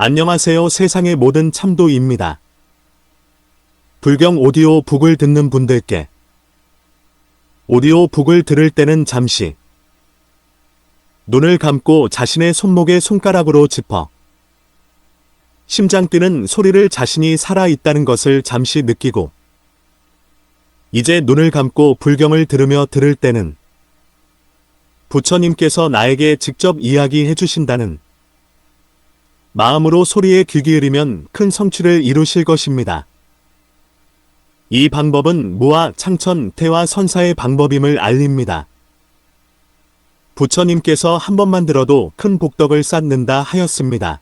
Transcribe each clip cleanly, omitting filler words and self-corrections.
안녕하세요. 세상의 모든 참도입니다. 불경 오디오북을 듣는 분들께 오디오북을 들을 때는 잠시 눈을 감고 자신의 손목에 손가락으로 짚어 심장 뛰는 소리를 자신이 살아있다는 것을 잠시 느끼고 이제 눈을 감고 불경을 들으며 들을 때는 부처님께서 나에게 직접 이야기해 주신다는 마음으로 소리에 귀 기울이면 큰 성취를 이루실 것입니다. 이 방법은 무아, 창천, 태화, 선사의 방법임을 알립니다. 부처님께서 한 번만 들어도 큰 복덕을 쌓는다 하였습니다.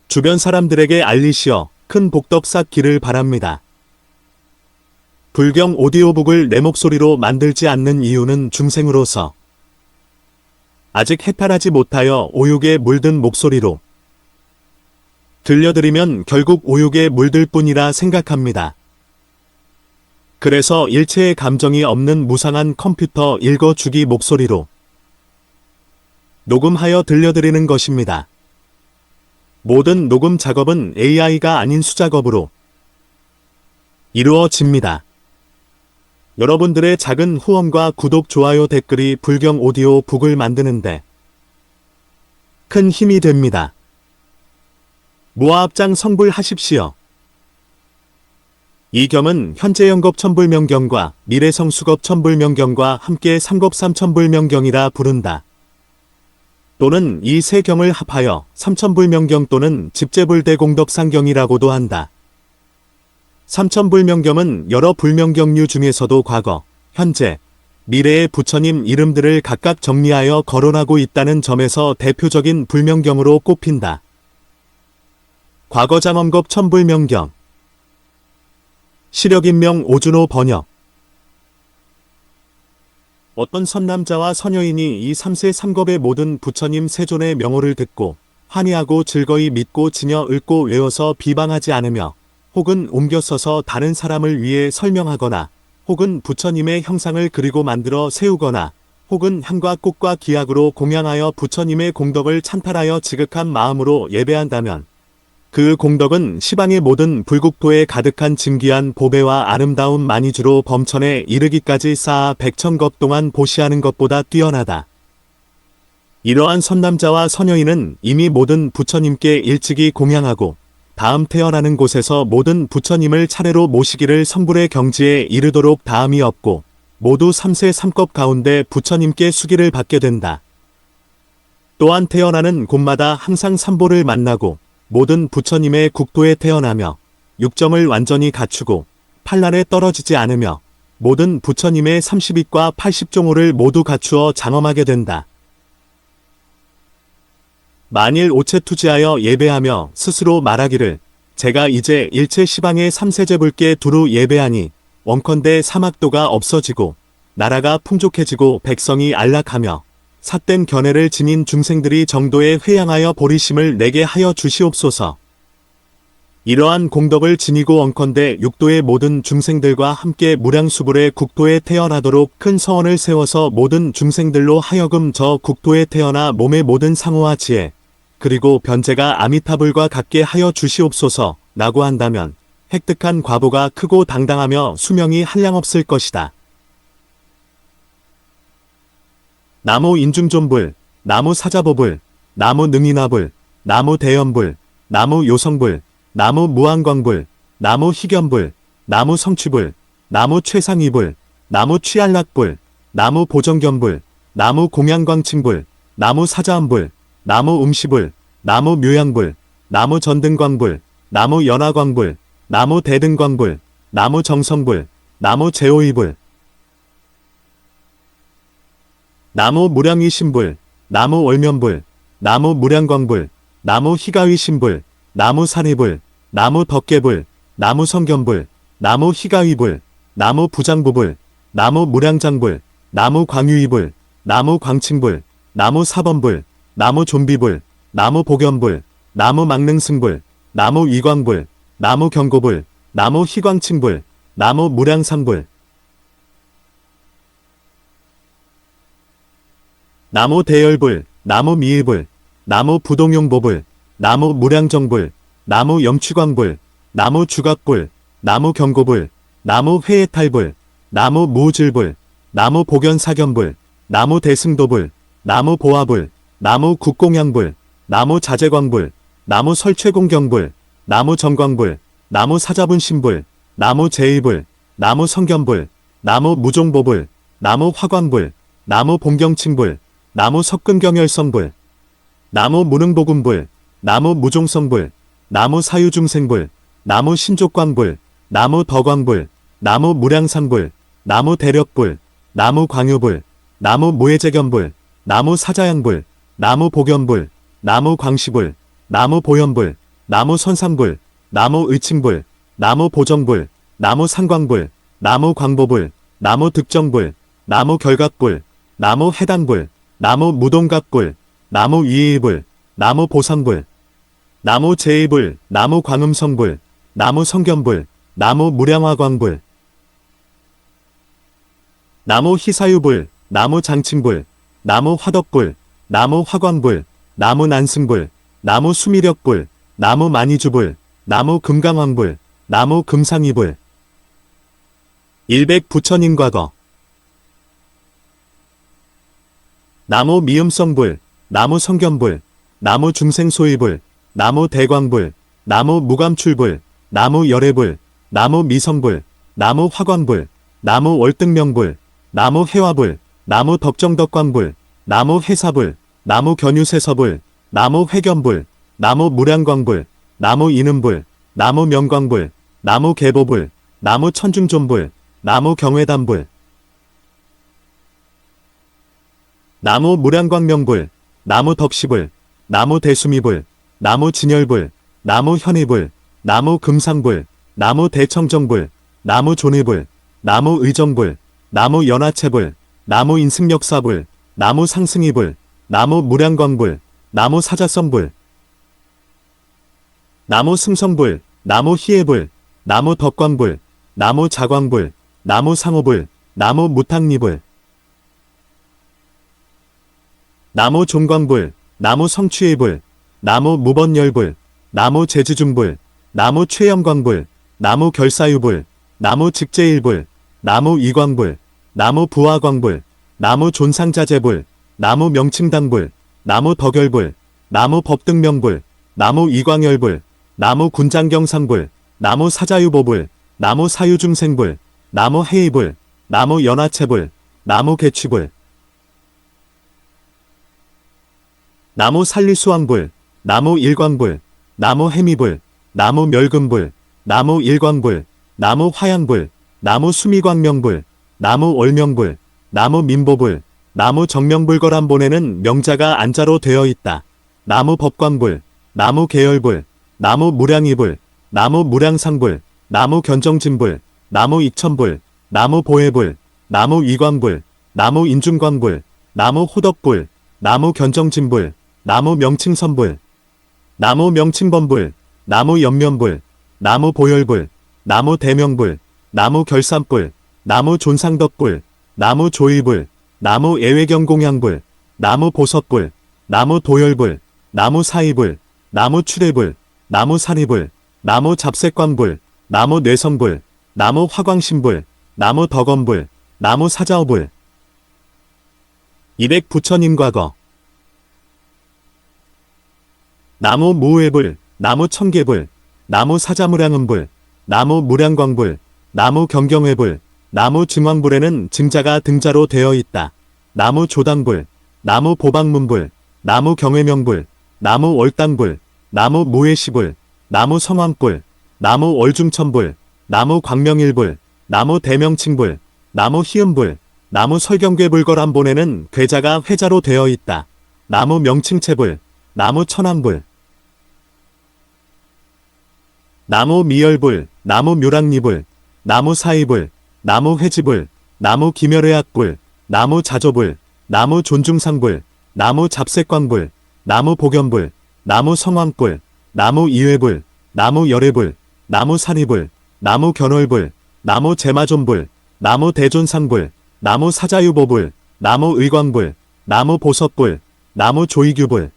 주변 사람들에게 알리시어 큰 복덕 쌓기를 바랍니다. 불경 오디오북을 내 목소리로 만들지 않는 이유는 중생으로서 아직 해탈하지 못하여 오욕에 물든 목소리로 들려드리면 결국 오욕에 물들 뿐이라 생각합니다. 그래서 일체의 감정이 없는 무상한 컴퓨터 읽어주기 목소리로 녹음하여 들려드리는 것입니다. 모든 녹음 작업은 AI가 아닌 수작업으로 이루어집니다. 여러분들의 작은 후원과 구독, 좋아요, 댓글이 불경 오디오 북을 만드는데 큰 힘이 됩니다. 무아합장 성불하십시오. 이 겸은 현재 영겁 천불명경과 미래성수겁 천불명경과 함께 삼겁 삼천불명경이라 부른다. 또는 이 세 경을 합하여 삼천불명경 또는 집재불대공덕상경이라고도 한다. 삼천불명경은 여러 불명경류 중에서도 과거, 현재, 미래의 부처님 이름들을 각각 정리하여 거론하고 있다는 점에서 대표적인 불명경으로 꼽힌다. 과거장엄겁 천불명경 시력인명 오준호 번역. 어떤 선남자와 선여인이 이 3세 3겁의 모든 부처님 세존의 명호를 듣고 환희하고 즐거이 믿고 지녀 읽고 외워서 비방하지 않으며 혹은 옮겨 써서 다른 사람을 위해 설명하거나 혹은 부처님의 형상을 그리고 만들어 세우거나 혹은 향과 꽃과 기약으로 공양하여 부처님의 공덕을 찬탈하여 지극한 마음으로 예배한다면 그 공덕은 시방의 모든 불국토에 가득한 진귀한 보배와 아름다운 만이주로 범천에 이르기까지 쌓아 백천겁 동안 보시하는 것보다 뛰어나다. 이러한 선남자와 선여인은 이미 모든 부처님께 일찍이 공양하고 다음 태어나는 곳에서 모든 부처님을 차례로 모시기를 성불의 경지에 이르도록 다함이 없고 모두 3세 3겁 가운데 부처님께 수기를 받게 된다. 또한 태어나는 곳마다 항상 삼보를 만나고 모든 부처님의 국토에 태어나며 육정을 완전히 갖추고 판란에 떨어지지 않으며 모든 부처님의 30입과 80종호를 모두 갖추어 장엄하게 된다. 만일 오체투지하여 예배하며 스스로 말하기를 제가 이제 일체 시방의 삼세제불께 두루 예배하니 원컨대 사막도가 없어지고 나라가 풍족해지고 백성이 안락하며 삿된 견해를 지닌 중생들이 정도에 회양하여 보리심을 내게 하여 주시옵소서. 이러한 공덕을 지니고 원컨대 육도의 모든 중생들과 함께 무량수불의 국토에 태어나도록 큰 서원을 세워서 모든 중생들로 하여금 저 국토에 태어나 몸의 모든 상호와 지혜 그리고 변제가 아미타불과 같게 하여 주시옵소서 라고 한다면 획득한 과보가 크고 당당하며 수명이 한량없을 것이다. 나무 인중존불, 나무 사자보불, 나무 능인화불, 나무 대연불, 나무 요성불, 나무 무한광불, 나무 희견불, 나무 성취불, 나무 최상위불, 나무 취안락불, 나무 보정견불, 나무 공양광칭불, 나무 사자암불, 나무 음시불, 나무 묘양불, 나무 전등광불, 나무 연화광불, 나무 대등광불, 나무 정성불, 나무 제오이불, 나무 무량위신불, 나무 월면불, 나무 무량광불, 나무 희가위신불, 나무 산해불, 나무 덕계불, 나무 성견불, 나무 희가위불, 나무 부장부불, 나무 무량장불, 나무 광유이불, 나무 광칭불, 나무 사범불, 나무 좀비불, 나무 복연불, 나무 망능승불, 나무 위광불, 나무 경고불, 나무 희광칭불, 나무 무량상불. 나무 대열불, 나무 미일불, 나무 부동용보불, 나무 무량정불, 나무 염취광불, 나무 주각불, 나무 경고불, 나무 회해탈불, 나무 무질불, 나무 복연사견불, 나무 대승도불, 나무 보화불, 나무 국공양불, 나무 자재광불, 나무 설최공경불, 나무 정광불, 나무 사자분신불, 나무 제의불, 나무 성견불, 나무 무종보불, 나무 화광불, 나무 봉경칭불, 나무 석금경열성불, 나무 무능보금불, 나무 무종성불, 나무 사유중생불, 나무 신족광불, 나무 덕광불, 나무 무량상불, 나무 대력불, 나무 광유불, 나무 무해재견불, 나무 사자양불, 나무 복연불, 나무 광시불, 나무 보현불, 나무 선상불, 나무 의칭불, 나무 보정불, 나무 상광불, 나무 광보불, 나무 득정불, 나무 결각불, 나무 해당불, 나무 무동각불, 나무 위의불, 나무 보상불, 나무 제의불, 나무 광음성불, 나무 성견불, 나무 무량화광불, 나무 희사유불, 나무 장칭불, 나무 화덕불, 나무 화광불, 나무 난승불, 나무 수미력불, 나무 만이주불, 나무 금강왕불, 나무 금상이불. 100부처님과거. 나무 미음성불, 나무 성견불, 나무 중생소이불, 나무 대광불, 나무 무감출불, 나무 열애불, 나무 미성불, 나무 화광불, 나무 월등명불, 나무 해화불, 나무 덕정덕광불, 나무 해사불, 나무 견유세서불, 나무 회견불, 나무 무량광불, 나무 이는불, 나무 명광불, 나무 계보불, 나무 천중존불, 나무 경회담불, 나무 무량광명불, 나무 덕시불, 나무 대수미불, 나무 진열불, 나무 현의불, 나무 금상불, 나무 대청정불, 나무 존의불, 나무 의정불, 나무 연하체불, 나무 인승역사불, 나무 상승이불, 나무 무량광불, 나무 사자성불, 나무 승성불, 나무 희애불, 나무 덕광불, 나무 자광불, 나무 상호불, 나무 무탕리불, 나무 종광불, 나무 성취의불, 나무 무번열불, 나무 제주중불, 나무 최영광불, 나무 결사유불, 나무 직제일불, 나무 이광불, 나무 부화광불, 나무 존상자재불, 나무 명칭당불, 나무 덕열불, 나무 법등명불, 나무 이광열불, 나무 군장경상불, 나무 사자유보불, 나무 사유중생불, 나무 해의불, 나무 연하체불, 나무 개취불, 나무 살리수왕불, 나무 일광불, 나무 해미불, 나무 멸금불, 나무 일광불, 나무 화양불, 나무 수미광명불, 나무 월명불, 나무 민보불, 나무 정명불거람본에는 명자가 안자로 되어 있다. 나무 법광불, 나무 계열불, 나무 무량이불, 나무 무량상불, 나무 견정진불, 나무 익천불, 나무 보혜불, 나무 이광불, 나무 인중광불, 나무 호덕불, 나무 견정진불, 나무 명칭선불, 나무 명칭범불, 나무 연면불, 나무 보혈불, 나무 대명불, 나무 결산불, 나무 존상덕불, 나무 조의불, 나무 애외경공양불, 나무 보섭불, 나무 도열불, 나무 사이불, 나무 출애불, 나무 사리불, 나무 잡색광불, 나무 뇌성불, 나무 화광신불, 나무 덕원불, 나무 사자어불. 200부처님과거. 나무 무회불, 나무 천계불, 나무 사자무량음불, 나무 무량광불, 나무 경경회불, 나무 증왕불에는 증자가 등자로 되어 있다. 나무 조당불, 나무 보방문불, 나무 경회명불, 나무 월당불, 나무 무회시불, 나무 성왕불, 나무 월중천불, 나무 광명일불, 나무 대명칭불, 나무 희음불, 나무 설경괴불거람본에는 괴자가 회자로 되어 있다. 나무 명칭체불, 나무 천왕불, 나무 미열불, 나무 묘랑리불, 나무 사이불, 나무 회지불, 나무 기멸회악불, 나무 자조불, 나무 존중상불, 나무 잡색광불, 나무 복연불, 나무 성왕불, 나무 이회불, 나무 열애불, 나무 산이불, 나무 견월불, 나무 제마존불, 나무 대존상불, 나무 사자유보불, 나무 의광불, 나무 보석불, 나무 조이규불,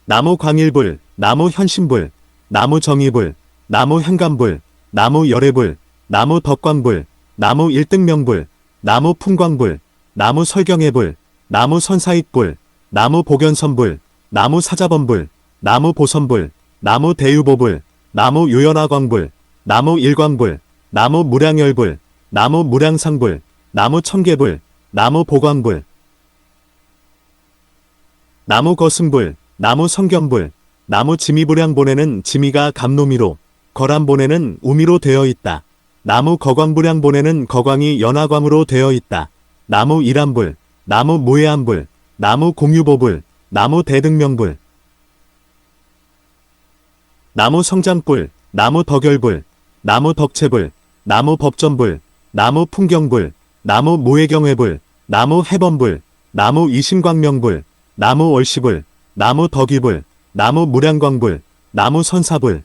나무 광일불, 나무 현신불, 나무 정의불, 나무 현감불, 나무 열애불, 나무 덕광불, 나무 일등명불, 나무 풍광불, 나무 설경애불, 나무 선사익불, 나무 복연선불, 나무 사자범불, 나무 보선불, 나무 대유보불, 나무 유연화광불, 나무 일광불, 나무 무량열불, 나무 무량상불, 나무 청개불, 나무 보광불, 나무 거승불, 나무 성견불, 나무 지미불량본에는 지미가 감노미로, 거람본에는 우미로 되어 있다. 나무 거광불량본에는 거광이 연화광으로 되어 있다. 나무 일한불, 나무 무해한불, 나무 공유보불, 나무 대등명불, 나무 성장불, 나무 덕열불, 나무 덕채불, 나무 법전불, 나무 풍경불, 나무 무해경회불, 나무 해범불, 나무 이심광명불, 나무 월시불, 나무 덕위불, 나무 무량광불, 나무 선사불,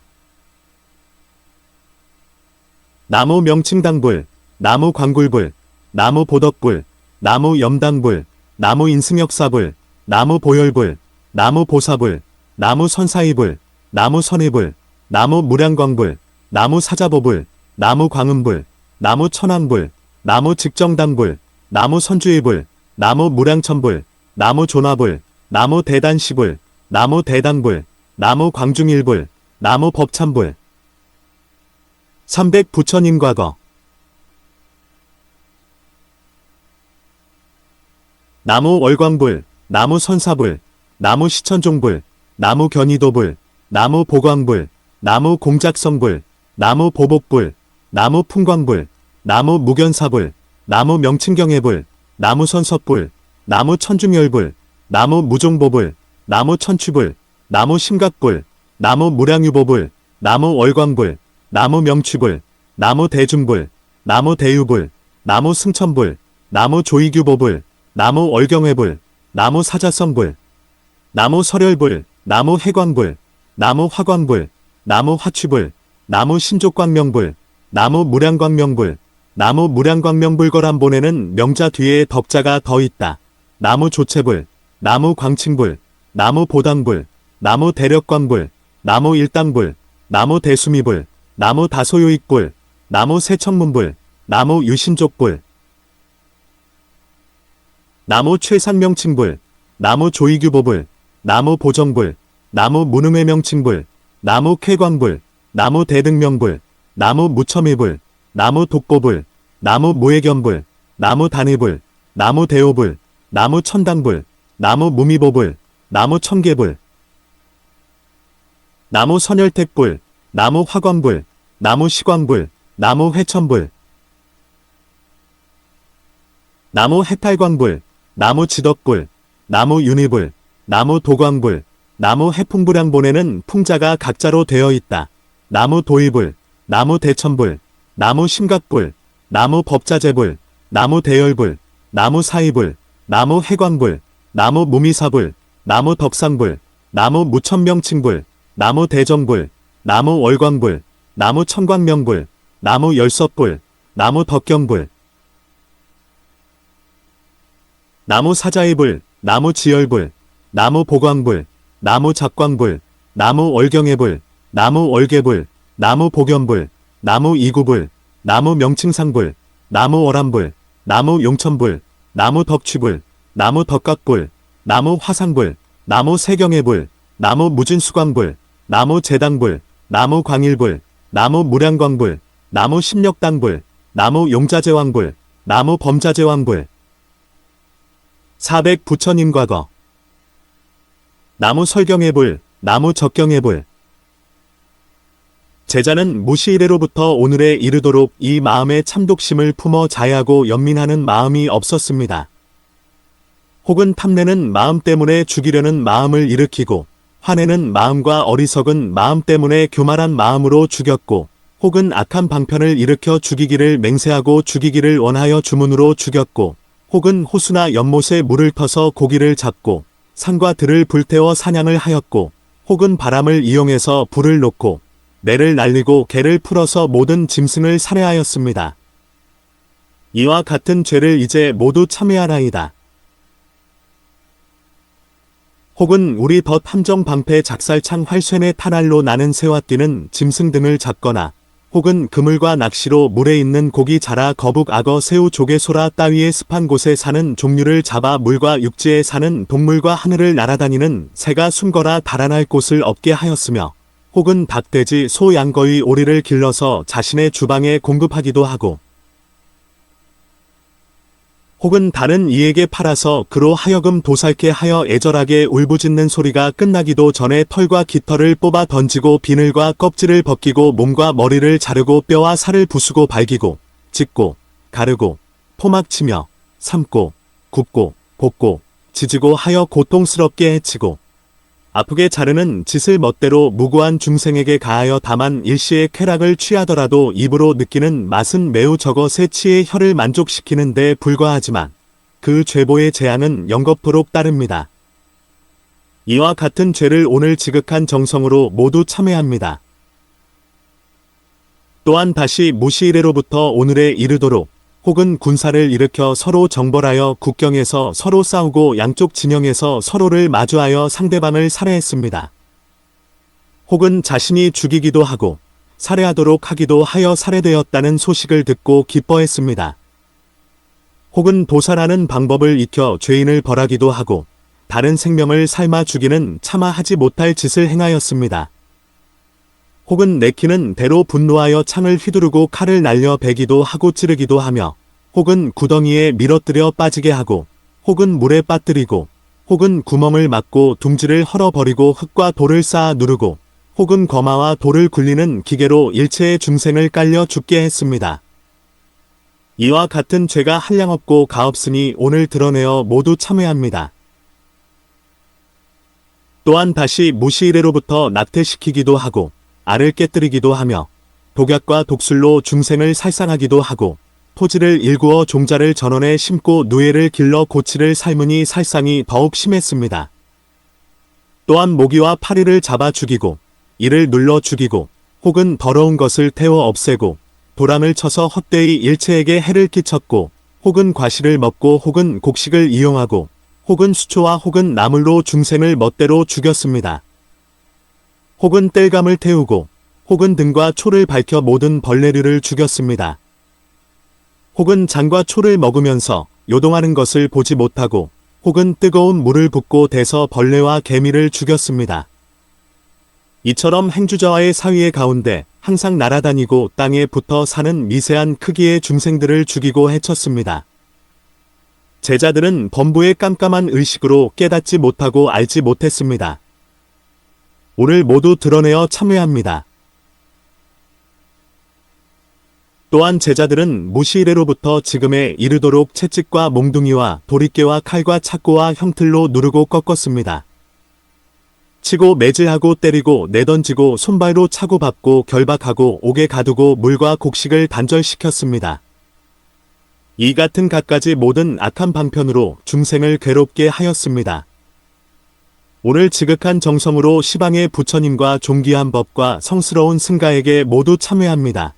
나무 명칭당불, 나무 광굴불, 나무 보덕불, 나무 염당불, 나무 인승역사불, 나무 보열불, 나무 보사불, 나무 선사이불, 나무 선의불, 나무 무량광불, 나무 사자보불, 나무 광음불, 나무 천왕불, 나무 직정당불, 나무 선주의불, 나무 무량천불, 나무 조나불, 나무 대단시불, 나무 대당불, 나무 광중일불, 나무 법참불. 300 부처님과거. 나무 월광불, 나무 선사불, 나무 시천종불, 나무 견이도불, 나무 보광불, 나무 공작성불, 나무 보복불, 나무 풍광불, 나무 무견사불, 나무 명칭경애불, 나무 선섭불, 나무 천중열불, 나무 무종보불, 나무 천취불, 나무 심각불, 나무 무량유보불, 나무 월광불, 나무 명취불, 나무 대중불, 나무 대유불, 나무 승천불, 나무 조이규보불, 나무 월경회불, 나무 사자성불, 나무 설열불, 나무 해광불, 나무 화광불, 나무 화취불, 나무 신족광명불, 나무 무량광명불, 나무 무량광명불거람본에는 명자 뒤에 덕자가 더 있다. 나무 조체불, 나무 광칭불, 나무 보당불, 나무 대력광불, 나무 일당불, 나무 대수미불, 나무 다소요익불, 나무 세천문불, 나무 유신족불, 나무 최상명칭불, 나무 조이규보불, 나무 보정불, 나무 무능회명칭불, 나무 쾌광불, 나무 대등명불, 나무 무첨이불, 나무 독보불, 나무 무해견불, 나무 단위불, 나무 대오불, 나무 천당불, 나무 무미보불, 나무 청개불, 나무 선열택불, 나무 화광불, 나무 시광불, 나무 회천불, 나무 해탈광불, 나무 지덕불, 나무 윤희불, 나무 도광불, 나무 해풍불량본에는 풍자가 각자로 되어 있다. 나무 도의불, 나무 대천불, 나무 심각불, 나무 법자재불, 나무 대열불, 나무 사의불, 나무 해광불, 나무 무미사불, 나무 덕상불, 나무 무천명칭불, 나무 대정불, 나무 월광불, 나무 천광명불, 나무 열섭불, 나무 덕경불, 나무 사자의불, 나무 지열불, 나무 보광불, 나무 작광불, 나무 월경애불, 나무 월계불, 나무 복연불, 나무 이구불, 나무 명칭상불, 나무 월암불, 나무 용천불, 나무 덕취불, 나무 덕각불, 나무 화상불, 나무 세경애불, 나무 무진수광불, 나무 제당불, 나무 광일불, 나무 무량광불, 나무 심력당불, 나무 용자제왕불, 나무 범자제왕불. 400 부처님과거. 나무 설경애불, 나무 적경애불. 제자는 무시 이래로부터 오늘에 이르도록 이 마음의 참독심을 품어 자애하고 연민하는 마음이 없었습니다. 혹은 탐내는 마음 때문에 죽이려는 마음을 일으키고, 화내는 마음과 어리석은 마음 때문에 교만한 마음으로 죽였고, 혹은 악한 방편을 일으켜 죽이기를 맹세하고 죽이기를 원하여 주문으로 죽였고, 혹은 호수나 연못에 물을 터서 고기를 잡고, 산과 들을 불태워 사냥을 하였고, 혹은 바람을 이용해서 불을 놓고, 뇌를 날리고 개를 풀어서 모든 짐승을 살해하였습니다. 이와 같은 죄를 이제 모두 참회하나이다. 혹은 우리 덫 함정 방패 작살창 활쇠내 탄알로 나는 새와 뛰는 짐승 등을 잡거나 혹은 그물과 낚시로 물에 있는 고기 자라 거북 악어 새우 조개 소라 따위의 습한 곳에 사는 종류를 잡아 물과 육지에 사는 동물과 하늘을 날아다니는 새가 숨거나 달아날 곳을 없게 하였으며 혹은 닭 돼지 소 양 거의 오리를 길러서 자신의 주방에 공급하기도 하고 혹은 다른 이에게 팔아서 그로 하여금 도살케 하여 애절하게 울부짖는 소리가 끝나기도 전에 털과 깃털을 뽑아 던지고 비늘과 껍질을 벗기고 몸과 머리를 자르고 뼈와 살을 부수고 발기고 찢고 가르고 포막치며 삶고 굽고 볶고 지지고 하여 고통스럽게 해치고 아프게 자르는 짓을 멋대로 무고한 중생에게 가하여 다만 일시의 쾌락을 취하더라도 입으로 느끼는 맛은 매우 적어 새 치의 혀를 만족시키는 데 불과하지만 그 죄보의 재앙은 영겁토록 따릅니다. 이와 같은 죄를 오늘 지극한 정성으로 모두 참회합니다. 또한 다시 무시이래로부터 오늘에 이르도록 혹은 군사를 일으켜 서로 정벌하여 국경에서 서로 싸우고 양쪽 진영에서 서로를 마주하여 상대방을 살해했습니다. 혹은 자신이 죽이기도 하고 살해하도록 하기도 하여 살해되었다는 소식을 듣고 기뻐했습니다. 혹은 도살하는 방법을 익혀 죄인을 벌하기도 하고 다른 생명을 삶아 죽이는 차마 하지 못할 짓을 행하였습니다. 혹은 내키는 대로 분노하여 창을 휘두르고 칼을 날려 베기도 하고 찌르기도 하며 혹은 구덩이에 밀어뜨려 빠지게 하고 혹은 물에 빠뜨리고 혹은 구멍을 막고 둥지를 헐어버리고 흙과 돌을 쌓아 누르고 혹은 거마와 돌을 굴리는 기계로 일체의 중생을 깔려 죽게 했습니다. 이와 같은 죄가 한량없고 가없으니 오늘 드러내어 모두 참회합니다. 또한 다시 무시이래로부터 낙태시키기도 하고 알을 깨뜨리기도 하며 독약과 독술로 중생을 살상하기도 하고 토지를 일구어 종자를 전원에 심고 누에를 길러 고치를 삶으니 살상이 더욱 심했습니다. 또한 모기와 파리를 잡아 죽이고 이를 눌러 죽이고 혹은 더러운 것을 태워 없애고 도랑을 쳐서 헛되이 일체에게 해를 끼쳤고 혹은 과실을 먹고 혹은 곡식을 이용하고 혹은 수초와 혹은 나물로 중생을 멋대로 죽였습니다. 혹은 땔감을 태우고 혹은 등과 초를 밝혀 모든 벌레류를 죽였습니다. 혹은 장과 초를 먹으면서 요동하는 것을 보지 못하고 혹은 뜨거운 물을 붓고 대서 벌레와 개미를 죽였습니다. 이처럼 행주자와의 사위의 가운데 항상 날아다니고 땅에 붙어 사는 미세한 크기의 중생들을 죽이고 해쳤습니다. 제자들은 범부의 깜깜한 의식으로 깨닫지 못하고 알지 못했습니다. 오늘 모두 드러내어 참회합니다. 또한 제자들은 무시이래로부터 지금에 이르도록 채찍과 몽둥이와 도리깨와 칼과 착고와 형틀로 누르고 꺾었습니다. 치고 매질하고 때리고 내던지고 손발로 차고 밟고 결박하고 옥에 가두고 물과 곡식을 단절시켰습니다. 이 같은 갖가지 모든 악한 방편으로 중생을 괴롭게 하였습니다. 오늘 지극한 정성으로 시방의 부처님과 존귀한 법과 성스러운 승가에게 모두 참회합니다.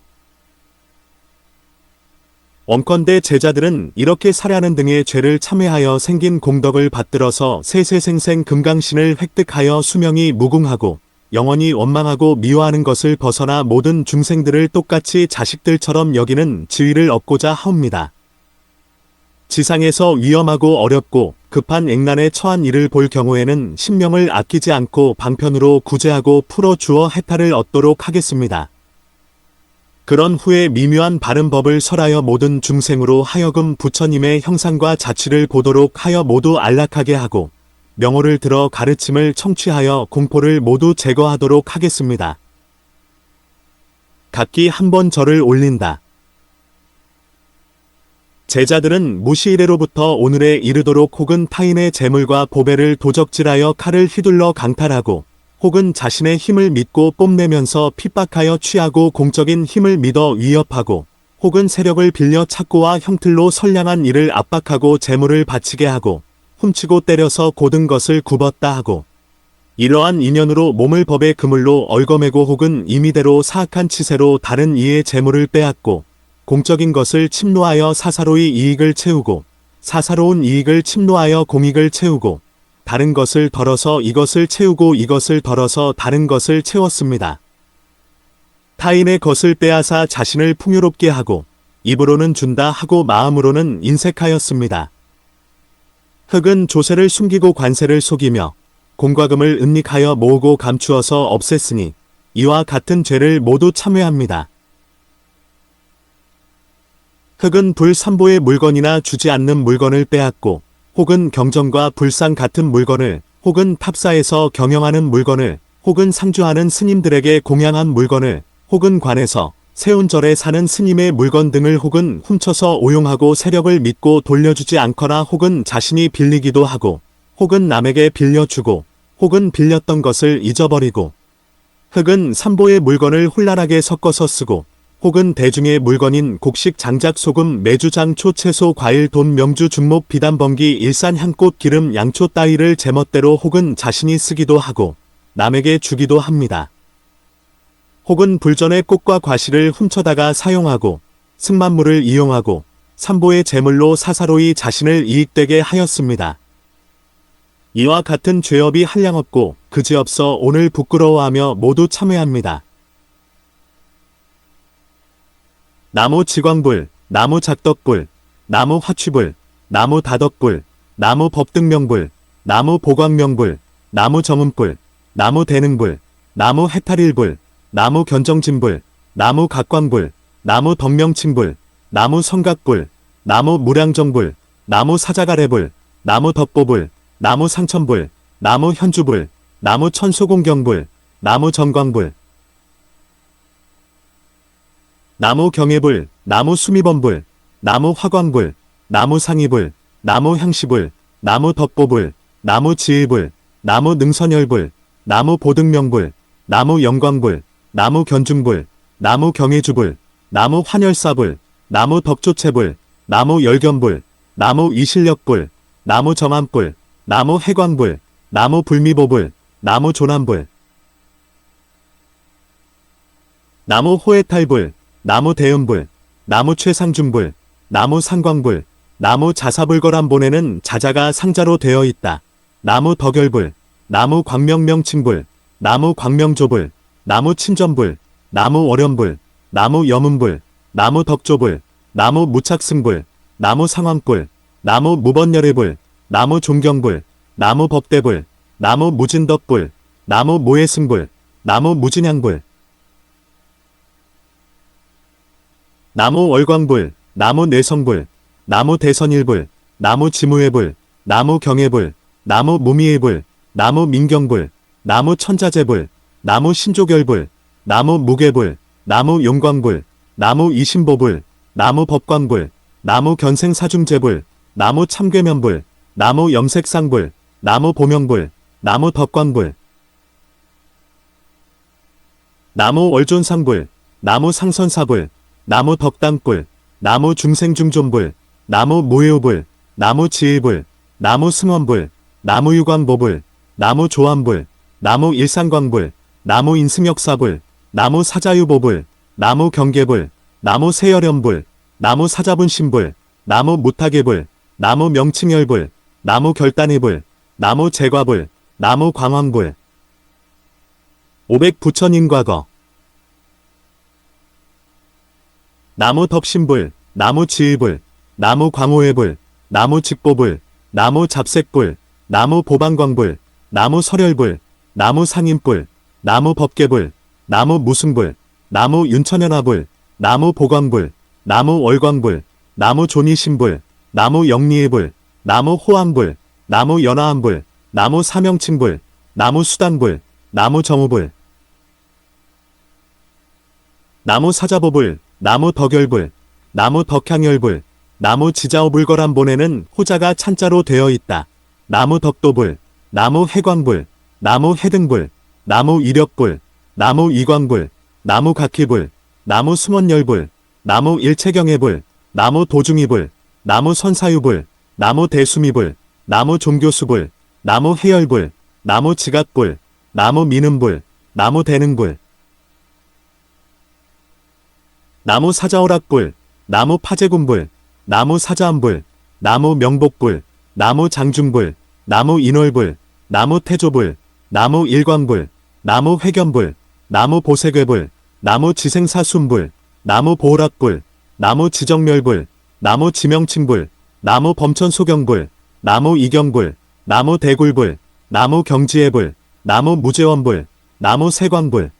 원컨대 제자들은 이렇게 살해하는 등의 죄를 참회하여 생긴 공덕을 받들어서 세세생생 금강신을 획득하여 수명이 무궁하고 영원히 원망하고 미워하는 것을 벗어나 모든 중생들을 똑같이 자식들처럼 여기는 지위를 얻고자 하옵니다. 지상에서 위험하고 어렵고 급한 액난에 처한 이를 볼 경우에는 신명을 아끼지 않고 방편으로 구제하고 풀어주어 해탈을 얻도록 하겠습니다. 그런 후에 미묘한 바른 법을 설하여 모든 중생으로 하여금 부처님의 형상과 자취를 보도록 하여 모두 안락하게 하고 명호를 들어 가르침을 청취하여 공포를 모두 제거하도록 하겠습니다. 각기 한 번 절을 올린다. 제자들은 무시이래로부터 오늘에 이르도록 혹은 타인의 재물과 보배를 도적질하여 칼을 휘둘러 강탈하고 혹은 자신의 힘을 믿고 뽐내면서 핍박하여 취하고 공적인 힘을 믿어 위협하고 혹은 세력을 빌려 착고와 형틀로 선량한 이를 압박하고 재물을 바치게 하고 훔치고 때려서 고든 것을 굽었다 하고 이러한 인연으로 몸을 법의 그물로 얽어매고 혹은 임의대로 사악한 치세로 다른 이의 재물을 빼앗고 공적인 것을 침노하여 사사로이 이익을 채우고 사사로운 이익을 침노하여 공익을 채우고 다른 것을 덜어서 이것을 채우고 이것을 덜어서 다른 것을 채웠습니다. 타인의 것을 빼앗아 자신을 풍요롭게 하고 입으로는 준다 하고 마음으로는 인색하였습니다. 흙은 조세를 숨기고 관세를 속이며 공과 금을 은닉하여 모으고 감추어서 없앴으니 이와 같은 죄를 모두 참회합니다. 흙은 불삼보의 물건이나 주지 않는 물건을 빼앗고 혹은 경정과 불상 같은 물건을 혹은 탑사에서 경영하는 물건을 혹은 상주하는 스님들에게 공양한 물건을 혹은 관에서 세운절에 사는 스님의 물건 등을 혹은 훔쳐서 오용하고 세력을 믿고 돌려주지 않거나 혹은 자신이 빌리기도 하고 혹은 남에게 빌려주고 혹은 빌렸던 것을 잊어버리고 흙은 삼보의 물건을 혼란하게 섞어서 쓰고 혹은 대중의 물건인 곡식 장작 소금 매주 장초 채소 과일 돈 명주 중목 비단 번기 일산 향꽃 기름 양초 따위를 제멋대로 혹은 자신이 쓰기도 하고 남에게 주기도 합니다. 혹은 불전의 꽃과 과실을 훔쳐다가 사용하고 승만물을 이용하고 삼보의 재물로 사사로이 자신을 이익되게 하였습니다. 이와 같은 죄업이 한량없고 그지없어 오늘 부끄러워하며 모두 참회합니다. 나무 지광불, 나무 작덕불, 나무 화취불, 나무 다덕불, 나무 법등명불, 나무 보광명불, 나무 정음불, 나무 대능불, 나무 해탈일불, 나무 견정진불, 나무 각광불, 나무 덕명칭불, 나무 성각불, 나무 무량정불, 나무 사자가래불, 나무 덕보불, 나무 상천불, 나무 현주불, 나무 천소공경불, 나무 정광불, 나무 경애불, 나무 수미범불, 나무 화광불, 나무 상이불, 나무 향시불, 나무 덕보불, 나무 지의불, 나무 능선열불, 나무 보등명불, 나무 영광불, 나무 견중불, 나무 경애주불, 나무 환열사불, 나무 덕조체불, 나무 열견불, 나무 이실력불, 나무 정암불, 나무 해광불, 나무 불미보불, 나무 조남불, 나무 호해탈불, 나무 대음불, 나무 최상중불, 나무 상광불, 나무 자사불거람본에는 자자가 상자로 되어 있다. 나무 덕열불, 나무 광명명칭불, 나무 광명조불, 나무 친전불, 나무 월연불, 나무 염음불, 나무 덕조불, 나무 무착승불, 나무 상황불, 나무 무번열애불, 나무 존경불, 나무 법대불, 나무 무진덕불, 나무 모해승불, 나무 무진향불, 나무 월광불, 나무 내성불, 나무 대선일불, 나무 지무해불, 나무 경해불, 나무 무미해불, 나무 민경불, 나무 천자재불, 나무 신조결불, 나무 무괴불, 나무 용광불, 나무 이신보불, 나무 법광불, 나무 견생사중재불, 나무 참괴면불, 나무 염색상불, 나무 보명불, 나무 덕광불, 나무 월존상불, 나무 상선사불, 나무 덕당불, 나무 중생중존불, 나무 무해우불, 나무 지의불, 나무 승원불, 나무 유광보불, 나무 조암불, 나무 일상광불, 나무 인승역사불, 나무 사자유보불, 나무 경계불, 나무 세열연불, 나무 사자분신불, 나무 무타계불, 나무 명칭열불, 나무 결단의불, 나무 제과불, 나무 광황불. 500부처님과거 나무 덕신불, 나무 지의불, 나무 광호회불, 나무 직보불, 나무 잡색불, 나무 보방광불, 나무 설열불, 나무 상인불, 나무 법계불, 나무 무승불, 나무 윤천연화불, 나무 보광불, 나무 월광불, 나무 조니신불, 나무 영리의불, 나무 호암불, 나무 연화암불, 나무 사명칭불, 나무 수당불, 나무 정우불, 나무 사자보불, 나무 덕열불, 나무 덕향열불, 나무 지자오불거람본에는 호자가 찬자로 되어 있다. 나무 덕도불, 나무 해광불, 나무 해등불, 나무 이력불, 나무 이광불, 나무 각희불, 나무 승원열불, 나무 일체경해불, 나무 도중이불, 나무 선사유불, 나무 대수미불, 나무 종교수불, 나무 해열불, 나무 지각불, 나무 미는불, 나무 대능불. 나무 사자오락불, 나무 파제군불, 나무 사자암불, 나무 명복불, 나무 장중불, 나무 인월불, 나무 태조불, 나무 일광불, 나무 회견불, 나무 보색외불, 나무 지생사순불, 나무 보호락불, 나무 지정멸불, 나무 지명칭불, 나무 범천소경불, 나무 이경불, 나무 대굴불, 나무 경지해불, 나무 무제원불, 나무 세광불.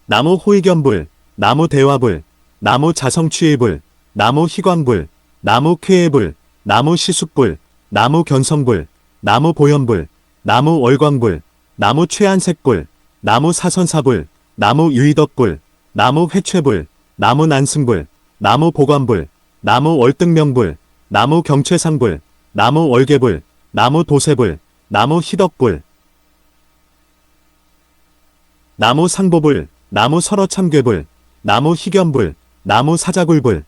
나무 호의견불, 나무 대화불, 나무 자성취의불, 나무 희광불, 나무 쾌해불, 나무 시숙불, 나무 견성불, 나무 보현불, 나무 월광불, 나무 최안색불, 나무 사선사불, 나무 유의덕불, 나무 회최불, 나무 난승불, 나무 보관불, 나무 월등명불, 나무 경최상불, 나무 월계불, 나무 도세불, 나무 희덕불. 나무 상보불, 나무 설어참괴불, 나무 희견불, 나무 사자굴불.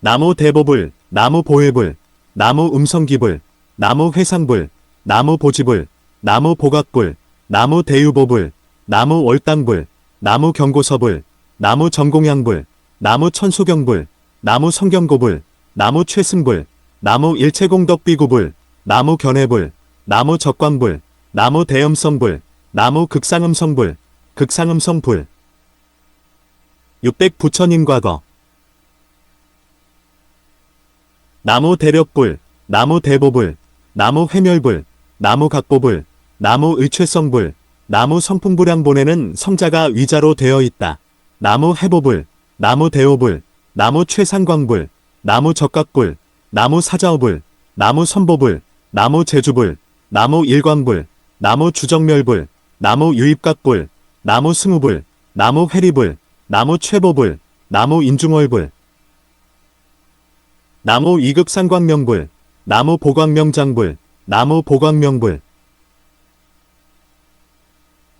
나무 대보불, 나무 보회불, 나무 음성기불, 나무 회상불, 나무 보지불, 나무 보각불, 나무 대유보불, 나무 월당불, 나무 경고서불, 나무 정공양불, 나무 천소경불, 나무 성경고불, 나무 최승불, 나무 일체공덕비구불, 나무 견해불, 나무 적광불, 나무 대음성불, 나무 극상음성불, 극상음성불. 600 부처님과거. 나무 대력불, 나무 대보불, 나무 회멸불, 나무 각보불, 나무 의최성불, 나무 성풍불양본에는 성자가 위자로 되어 있다. 나무 해보불, 나무 대오불, 나무 최상광불, 나무 적각불, 나무 사자오불, 나무 선보불, 나무 제주불, 나무 일광불, 나무 주정멸불, 나무 유입각불, 나무 승우불, 나무 회리불, 나무 최보불, 나무 인중월불. 나무 이극상광명불, 나무 보광명장불, 나무 보광명불.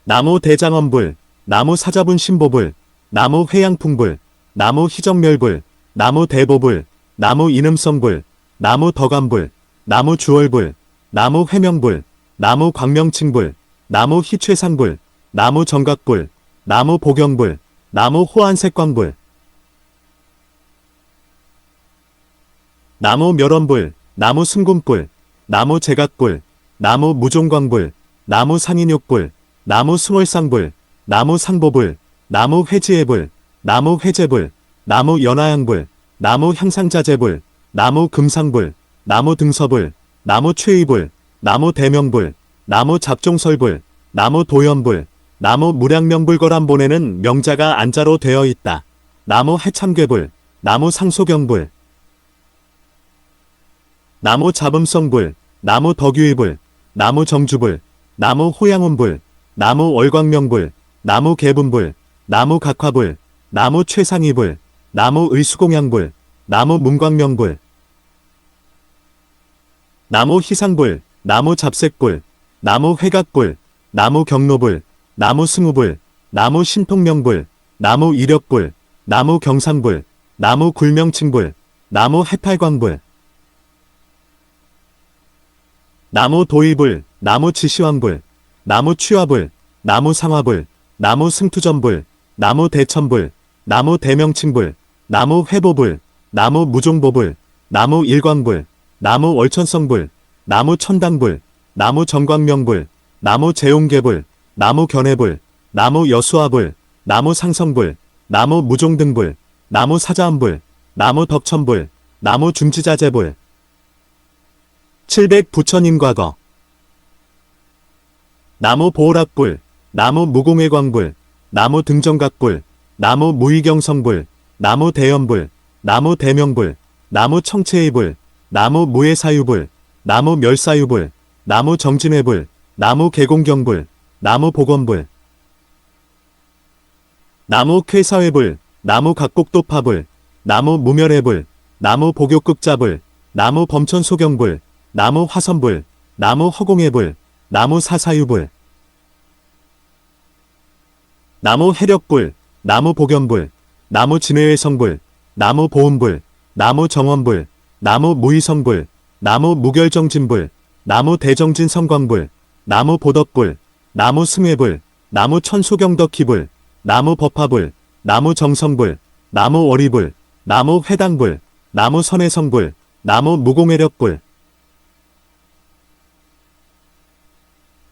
나무 대장엄불, 나무 사자분 신보불, 나무 회양풍불, 나무 희정멸불, 나무 대보불, 나무 인음성불, 나무 덕암불, 나무 주월불, 나무 회명불, 나무 광명칭불, 나무 희최상불, 나무 정각불, 나무 보경불, 나무 호안색광불. 나무 멸원불, 나무 승군불, 나무 제각불, 나무 무종광불, 나무 상인욕불, 나무 승월상불, 나무 상보불, 나무 회지해불, 나무 회제불, 나무 연하양불, 나무 향상자재불, 나무 금상불, 나무 등서불, 나무 최의불, 나무 대명불, 나무 잡종설불, 나무 도연불, 나무 무량명불거람본에는 명자가 안자로 되어 있다. 나무 해참괴불, 나무 상소경불. 나무 잡음성불, 나무 덕유의불, 나무 정주불, 나무 호양원불, 나무 월광명불, 나무 개분불, 나무 각화불, 나무 최상의불, 나무 의수공양불, 나무 문광명불. 나무 희상불, 나무 잡색불, 나무 회각불, 나무 경로불, 나무 승우불, 나무 신통명불, 나무 이력불, 나무 경상불, 나무 굴명칭불, 나무 해팔광불. 나무 도의불, 나무 지시왕불, 나무 취화불, 나무 상화불, 나무 승투전불, 나무 대천불, 나무 대명칭불, 나무 회보불, 나무 무종보불, 나무 일광불, 나무 월천성불, 나무 천당불, 나무 정광명불, 나무 재용계불, 나무 견해불, 나무 여수화불, 나무 상성불, 나무 무종등불, 나무 사자암불, 나무 덕천불, 나무 중지자재불. 700 부처님과거. 나무 보호락불, 나무 무공회광불, 나무 등정각불, 나무 무의경성불, 나무 대연불, 나무 대명불, 나무 청체의불, 나무 무해사유불, 나무 멸사유불, 나무 정진회불, 나무 개공경불, 나무 복원불. 나무 쾌사회불, 나무 각곡도파불, 나무 무멸회불, 나무 복욕극자불, 나무 범천소경불, 나무 화선불, 나무 허공회불, 나무 사사유불. 나무 해력불, 나무 복연불, 나무 진회회성불, 나무 보은불, 나무 정원불, 나무 무의성불, 나무 무결정진불, 나무 대정진성광불, 나무 보덕불, 나무 승회불, 나무 천소경덕희불, 나무 법화불, 나무 정성불, 나무 월희불, 나무 회당불, 나무 선해성불, 나무 무공회력불,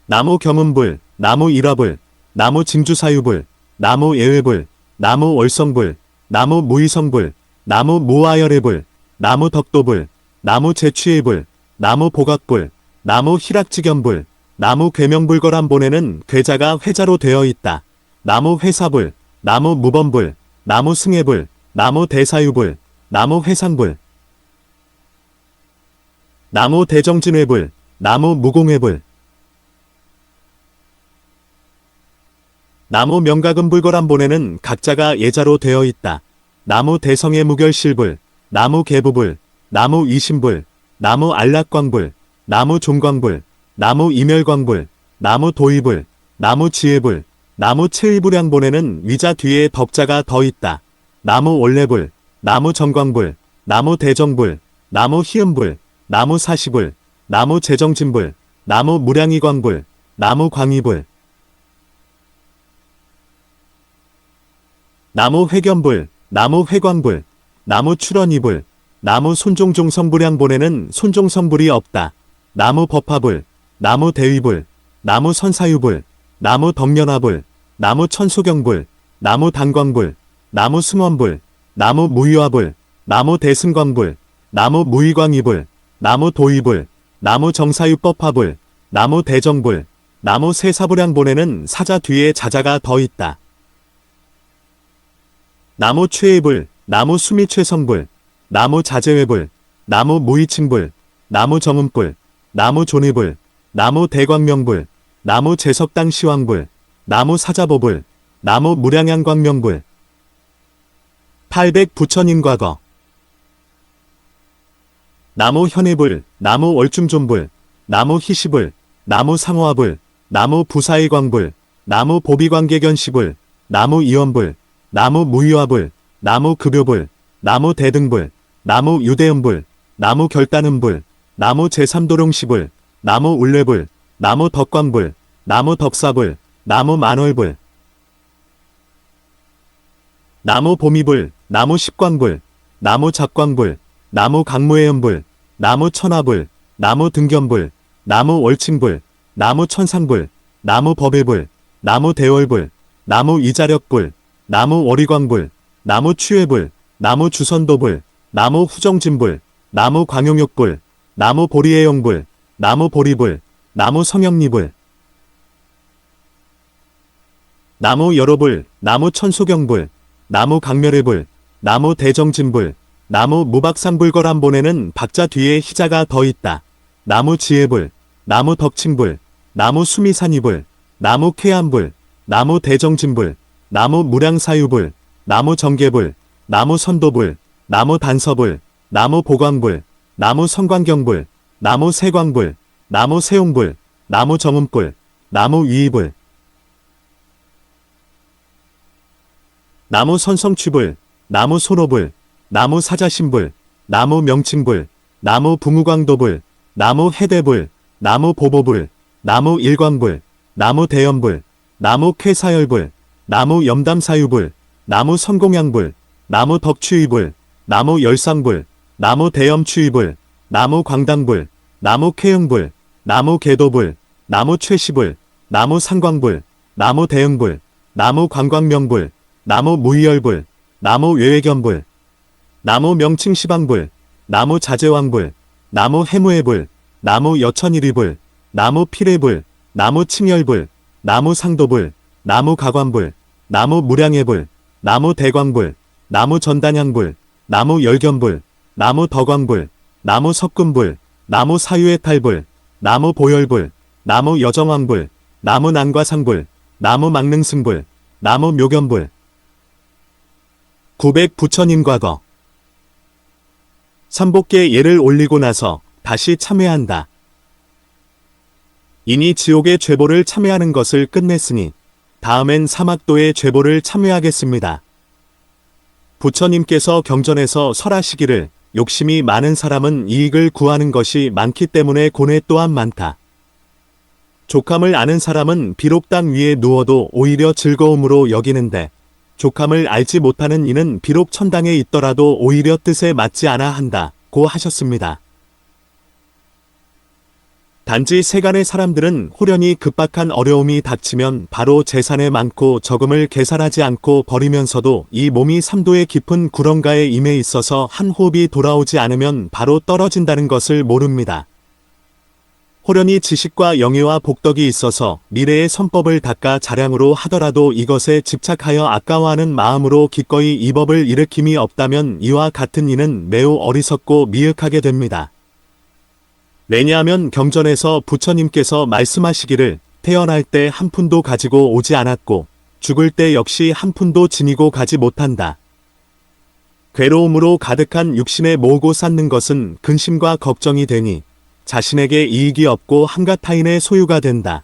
나무 경음불, 나무 일화불, 나무 징주사유불, 나무 예회불, 나무 월성불, 나무 무의성불, 나무 무아열애불, 나무 덕도불, 나무 제취의불, 나무 보각불, 나무 희락지견불, 나무 괴명불거람본에는 괴자가 회자로 되어 있다. 나무 회사불, 나무 무범불, 나무 승회불, 나무 대사유불, 나무 회상불, 나무 대정진회불, 나무 무공회불, 나무 명가금불거람본에는 각자가 예자로 되어 있다. 나무 대성의 무결실불, 나무 개부불, 나무 이신불, 나무 안락광불, 나무 종광불, 나무 이멸광불, 나무 도의불, 나무 지혜불, 나무 체의불양본에는 위자 뒤에 덕자가 더 있다. 나무 원래불, 나무 정광불, 나무 대정불, 나무 희음불, 나무 사시불, 나무 재정진불, 나무 무량이광불, 나무 광희불, 나무 회견불, 나무 회광불, 나무 출원이불, 나무 손종종성불양본에는 손종성불이 없다. 나무 법화불, 나무 대위불, 나무 선사유불, 나무 덕련화불, 나무 천소경불, 나무 단광불, 나무 승원불, 나무 무의화불, 나무 대승광불, 나무 무의광이불, 나무 도의불, 나무 정사유법화불, 나무 대정불, 나무 세사불양본에는 사자 뒤에 자자가 더 있다. 나무 최의불, 나무 수미최성불, 나무 자재회불, 나무 무의칭불, 나무 정음불, 나무 존의불, 나무 대광명불, 나무 제석당시왕불, 나무 사자보불, 나무 무량양광명불. 800 부처님과거. 나무 현해불, 나무 월중존불, 나무 희시불, 나무 상호화불, 나무 부사의광불, 나무 보비광계견시불, 나무 이원불, 나무 무의화불, 나무 급요불, 나무 대등불, 나무 유대음불, 나무 결단음불, 나무 제3도룡시불, 나무 울레불, 나무 덕광불, 나무 덕사불, 나무 만월불, 나무 보미불, 나무 십광불, 나무 잡광불, 나무 강무해음불, 나무 천하불, 나무 등견불, 나무 월칭불, 나무 천상불, 나무 법회불, 나무 대월불, 나무 이자력불, 나무 월희광불, 나무 취회불, 나무 주선도불, 나무 후정진불, 나무 광용욕불, 나무 보리해용불, 나무 보리불, 나무 성영리불, 나무 여로불, 나무 천소경불, 나무 강멸해불, 나무 대정진불, 나무 무박상불거람본에는 박자 뒤에 희자가 더 있다. 나무 지혜불, 나무 덕칭불, 나무 수미산이불, 나무 쾌암불, 나무 대정진불, 나무 무량사유불, 나무 정계불, 나무 선도불, 나무 단서불, 나무 보광불, 나무 성광경불, 나무 세광불, 나무 세용불, 나무 정음불, 나무 위의불, 나무 선성취불, 나무 소노불, 나무 사자신불, 나무 명칭불, 나무 붕우광도불, 나무 해대불, 나무 보보불, 나무 일광불, 나무 대연불, 나무 쾌사열불, 나무 염담사유불, 나무 성공양불, 나무 덕취의불, 나무 열상불, 나무 대염취의불, 나무 광당불, 나무 쾌응불, 나무 계도불, 나무 최시불, 나무 상광불, 나무 대응불, 나무 관광명불, 나무 무의열불, 나무 외외견불, 나무 명칭시방불, 나무 자재왕불, 나무 해무해불, 나무 여천일위불, 나무 필해불, 나무 칭열불, 나무 상도불, 나무 가관불, 나무 무량해불, 나무 대광불, 나무 전단향불, 나무 열견불, 나무 덕광불, 나무 석금불, 나무 사유해탈불, 나무 보열불, 나무 여정왕불, 나무 난과상불, 나무 망능승불, 나무 묘견불. 900 부처님과거. 삼복계 예를 올리고 나서 다시 참회한다. 이니 지옥의 죄보를 참회하는 것을 끝냈으니 다음엔 사막도의 죄보를 참회하겠습니다. 부처님께서 경전에서 설하시기를 욕심이 많은 사람은 이익을 구하는 것이 많기 때문에 고뇌 또한 많다. 족함을 아는 사람은 비록 땅 위에 누워도 오히려 즐거움으로 여기는데 족함을 알지 못하는 이는 비록 천당에 있더라도 오히려 뜻에 맞지 않아 한다고 하셨습니다. 단지 세간의 사람들은 호련히 급박한 어려움이 닥치면 바로 재산에 많고 적음을 계산하지 않고 버리면서도 이 몸이 삼도의 깊은 구렁가에 임해 있어서 한 호흡이 돌아오지 않으면 바로 떨어진다는 것을 모릅니다. 호련히 지식과 영예와 복덕이 있어서 미래의 선법을 닦아 자량으로 하더라도 이것에 집착하여 아까워하는 마음으로 기꺼이 이 법을 일으킴이 없다면 이와 같은 이는 매우 어리석고 미흡하게 됩니다. 왜냐하면 경전에서 부처님께서 말씀하시기를 태어날 때 한 푼도 가지고 오지 않았고 죽을 때 역시 한 푼도 지니고 가지 못한다. 괴로움으로 가득한 육신에 모으고 쌓는 것은 근심과 걱정이 되니 자신에게 이익이 없고 한가 타인의 소유가 된다.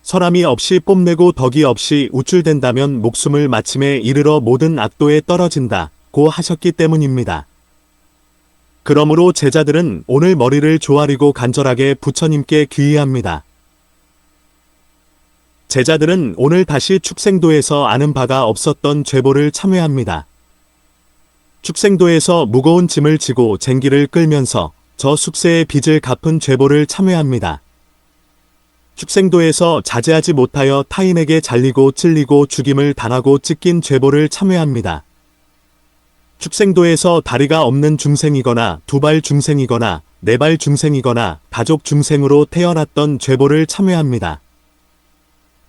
설함이 없이 뽐내고 덕이 없이 우쭐댄다면 목숨을 마침에 이르러 모든 악도에 떨어진다고 하셨기 때문입니다. 그러므로 제자들은 오늘 머리를 조아리고 간절하게 부처님께 귀의합니다. 제자들은 오늘 다시 축생도에서 아는 바가 없었던 죄보를 참회합니다. 축생도에서 무거운 짐을 지고 쟁기를 끌면서 저 숙세의 빚을 갚은 죄보를 참회합니다. 축생도에서 자제하지 못하여 타인에게 잘리고 찔리고 죽임을 당하고 찢긴 죄보를 참회합니다. 축생도에서 다리가 없는 중생이거나 두발 중생이거나 네발 중생이거나 가족 중생으로 태어났던 죄보를 참회합니다.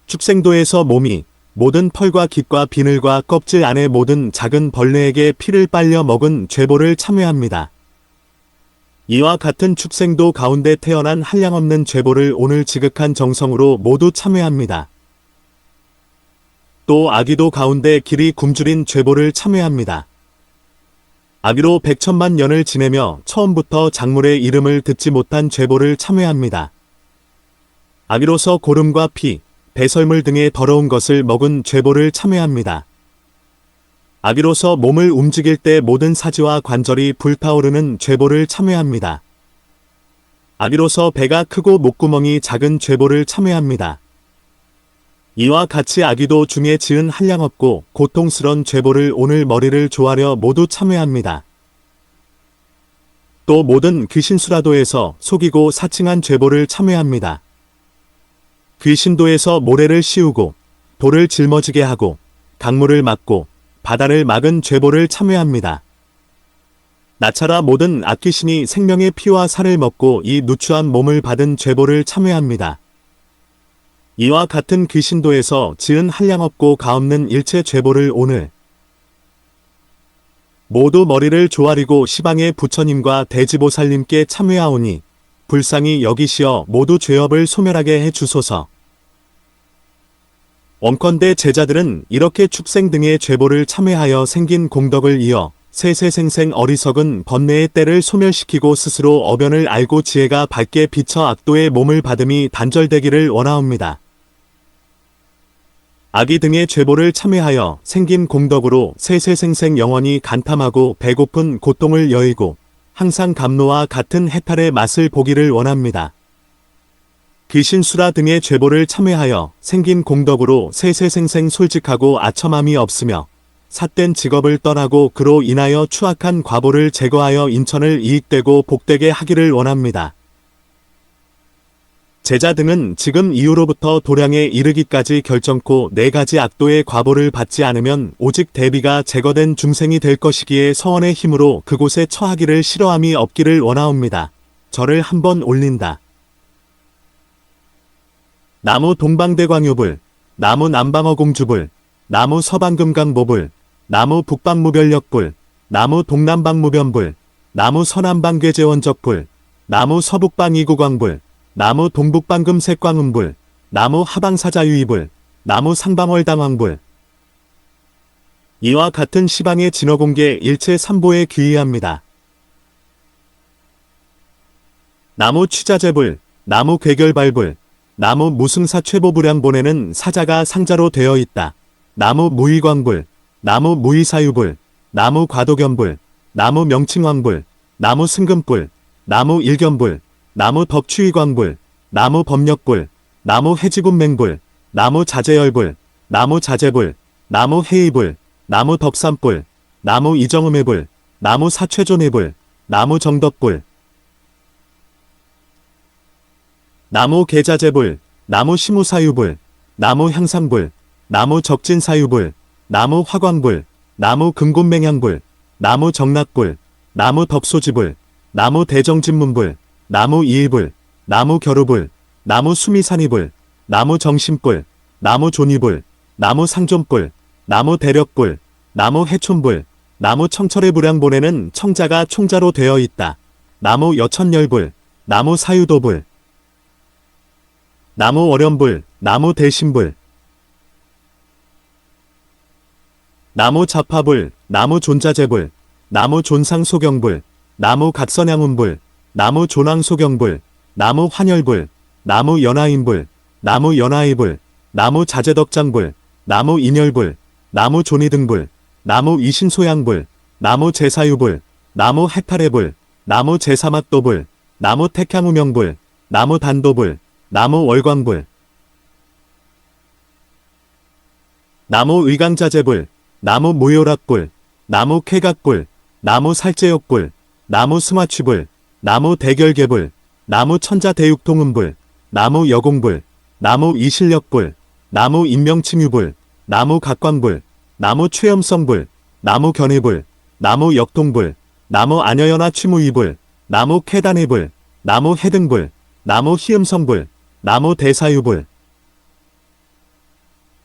축생도에서 몸이 모든 펄과 깃과 비늘과 껍질 안에 모든 작은 벌레에게 피를 빨려 먹은 죄보를 참회합니다. 이와 같은 축생도 가운데 태어난 한량없는 죄보를 오늘 지극한 정성으로 모두 참회합니다. 또 아기도 가운데 길이 굶주린 죄보를 참회합니다. 아기로 100천만 년을 지내며 처음부터 작물의 이름을 듣지 못한 죄보를 참회합니다. 아기로서 고름과 피, 배설물 등의 더러운 것을 먹은 죄보를 참회합니다. 아기로서 몸을 움직일 때 모든 사지와 관절이 불타오르는 죄보를 참회합니다. 아기로서 배가 크고 목구멍이 작은 죄보를 참회합니다. 이와 같이 아기도 중에 지은 한량없고 고통스런 죄보를 오늘 머리를 조아려 모두 참회합니다. 또 모든 귀신수라도에서 속이고 사칭한 죄보를 참회합니다. 귀신도에서 모래를 씌우고 돌을 짊어지게 하고 강물을 막고 바다를 막은 죄보를 참회합니다. 나차라 모든 악귀신이 생명의 피와 살을 먹고 이 누추한 몸을 받은 죄보를 참회합니다. 이와 같은 귀신도에서 지은 한량없고 가없는 일체 죄보를 오늘 모두 머리를 조아리고 시방의 부처님과 대지보살님께 참회하오니 불쌍히 여기시어 모두 죄업을 소멸하게 해 주소서. 원컨대 제자들은 이렇게 축생 등의 죄보를 참회하여 생긴 공덕을 이어 세세생생 어리석은 번뇌의 때를 소멸시키고 스스로 어변을 알고 지혜가 밝게 비쳐 악도의 몸을 받음이 단절되기를 원하옵니다. 아기 등의 죄보를 참회하여 생긴 공덕으로 세세생생 영원히 간탐하고 배고픈 고통을 여의고 항상 감노와 같은 해탈의 맛을 보기를 원합니다. 귀신수라 등의 죄보를 참회하여 생긴 공덕으로 세세생생 솔직하고 아첨함이 없으며 삿된 직업을 떠나고 그로 인하여 추악한 과보를 제거하여 인천을 이익되고 복되게 하기를 원합니다. 제자 등은 지금 이후로부터 도량에 이르기까지 결정코 4가지 악도의 과보를 받지 않으면 오직 대비가 제거된 중생이 될 것이기에 서원의 힘으로 그곳에 처하기를 싫어함이 없기를 원하옵니다. 절을 한번 올린다. 나무 동방대광요불, 나무 남방어공주불, 나무 서방금강보불, 나무 북방무별력불, 나무 동남방무변불, 나무 서남방괴재원적불, 나무 서북방이구광불, 나무 동북방금색광음불, 나무 하방사자유이불, 나무 상방월당왕불. 이와 같은 시방의 진어공계 일체 삼보에 귀의합니다. 나무 취자재불, 나무 괴결발불, 나무 무승사 최보불양본에는 사자가 상자로 되어 있다. 나무 무의광불, 나무 무의사유불, 나무 과도견불, 나무 명칭황불, 나무 승금불, 나무 일견불, 나무 덕추위광불, 나무 법력불, 나무 해지군맹불, 나무 자재열불, 나무 자재불, 나무 해의불, 나무 덕산불, 나무 이정음해불, 나무 사최존해불, 나무 정덕불, 나무 계자재불, 나무 시무사유불, 나무 향상불, 나무 적진사유불, 나무 화광불, 나무 금곤맹향불, 나무 정락불, 나무 덕소지불, 나무 대정진문불, 나무 이일불, 나무 겨루불, 나무 수미산이불, 나무 정신불, 나무 존이불, 나무 상존불, 나무 대력불, 나무 해촌불, 나무 청철의 불량본에는 청자가 총자로 되어 있다. 나무 여천열불, 나무 사유도불, 나무 월연불, 나무 대신불, 나무 자파불, 나무 존자재불, 나무 존상소경불, 나무 각선양운불, 나무 존왕소경불, 나무 환열불, 나무 연하인불, 나무 연하이불, 나무 자재덕장불, 나무 인열불, 나무 존이등불, 나무 이신소양불, 나무 제사유불, 나무 해탈해불, 나무 제사막도불, 나무 택향우명불, 나무 단도불, 나무 월광불, 나무 의강자재불, 나무 무효락불, 나무 쾌각불, 나무 살제욕불, 나무 스마취불, 나무 대결개불, 나무 천자대육통음불, 나무 여공불, 나무 이실력불, 나무 인명침유불, 나무 각광불, 나무 최염성불, 나무 견해불, 나무 역통불, 나무 안여연화 취무이불, 나무 쾌단해불, 나무 해등불, 나무 희음성불, 나무 대사유불,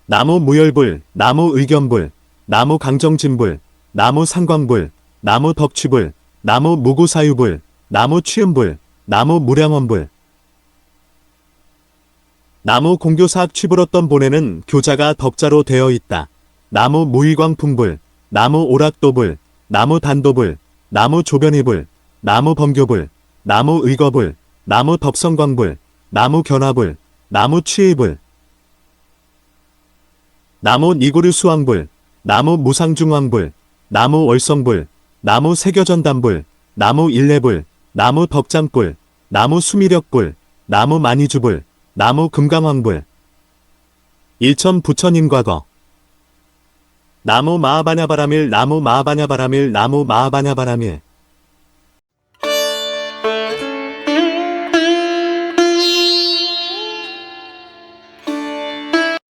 나무 무열불, 나무 의견불, 나무 강정진불, 나무 상광불, 나무 덕취불, 나무 무구사유불, 나무 취음불, 나무 무량원불. 나무 공교사학 취불었던 본에는 교자가 덕자로 되어 있다. 나무 무의광풍불, 나무 오락도불, 나무 단도불, 나무 조변이불, 나무 범교불, 나무 의거불, 나무 덕성광불, 나무 견화불, 나무 취의불, 나무 니구류수왕불, 나무 무상중왕불, 나무 월성불, 나무 세겨전단불, 나무 일레불, 나무 덕장불, 나무 수미력불, 나무 만이주불, 나무 금강왕불. 일천 부처님과거. 나무 마하바냐바라밀, 나무 마하바냐바라밀, 나무 마하바냐바라밀.